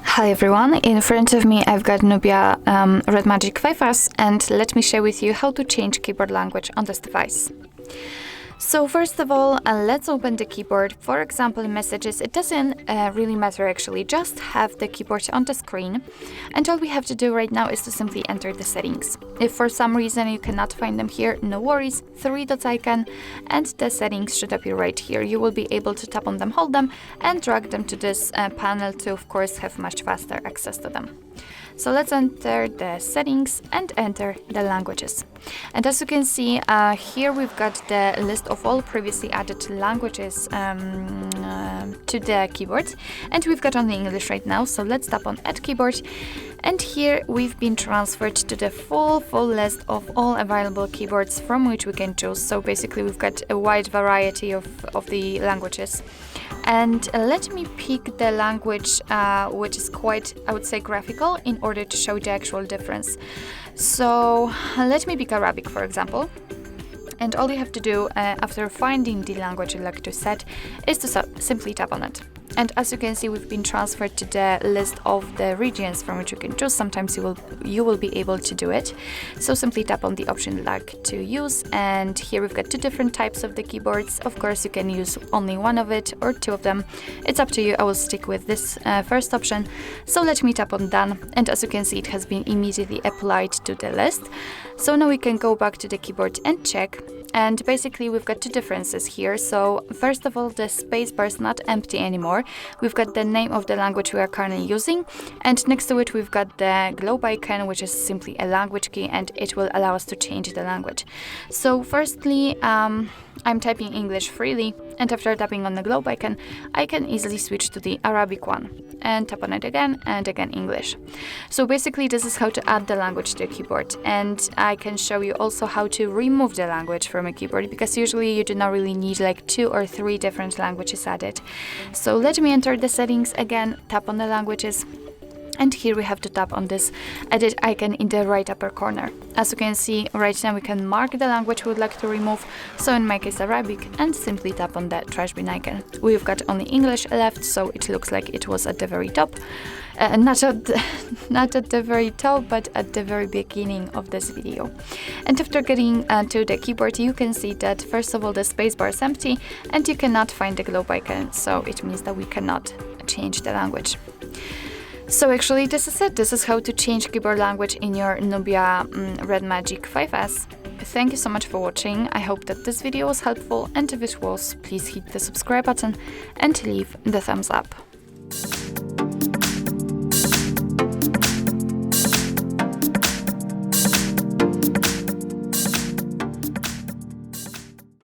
Hi everyone, in front of me I've got NUBIA Red Magic 5S, and let me share with you how to change keyboard language on this device. So first of all, let's open the keyboard. For example, in messages, it doesn't really matter actually, just have the keyboard on the screen. And all we have to do right now is to simply enter the settings. If for some reason you cannot find them here, no worries, 3 dots icon and the settings should appear right here. You will be able to tap on them, hold them and drag them to this panel to of course have much faster access to them. So let's enter the settings and enter the languages. And as you can see, here we've got the list of all previously added languages to the keyboard. And we've got only English right now, so let's tap on Add Keyboard. And here we've been transferred to the full list of all available keyboards from which we can choose. So basically we've got a wide variety of the languages. And let me pick the language which is quite, I would say, graphical in order to show the actual difference. So let me pick Arabic, for example. And all you have to do after finding the language you'd like to set is to simply tap on it. And as you can see, we've been transferred to the list of the regions from which you can choose. Sometimes you will be able to do it. So simply tap on the option you'd like to use. And here we've got 2 different types of the keyboards. Of course, you can use only one of it or 2 of them. It's up to you. I will stick with this first option. So let me tap on Done. And as you can see, it has been immediately applied to the list. So now we can go back to the keyboard and check. And basically we've got 2 differences here. So first of all, the spacebar is not empty anymore. We've got the name of the language we are currently using, and next to it we've got the globe icon, which is simply a language key, and it will allow us to change the language. So firstly, I'm typing English freely, and after tapping on the globe icon, I can easily switch to the Arabic one and tap on it again and again English. So basically this is how to add the language to a keyboard, and I can show you also how to remove the language from a keyboard, because usually you do not really need like 2 or 3 different languages added. So let me enter the settings again, tap on the languages. And here we have to tap on this edit icon in the right upper corner. As you can see, right now we can mark the language we would like to remove, so in my case Arabic, and simply tap on the trash bin icon. We've got only English left, so it looks like it was at the very top. Not at the very top, but at the very beginning of this video. And after getting to the keyboard, you can see that first of all the spacebar is empty and you cannot find the globe icon, so it means that we cannot change the language. So actually this is it. This is how to change keyboard language in your NUBIA Red Magic 5S. Thank you so much for watching. I hope that this video was helpful, and if it was, please hit the subscribe button and leave the thumbs up.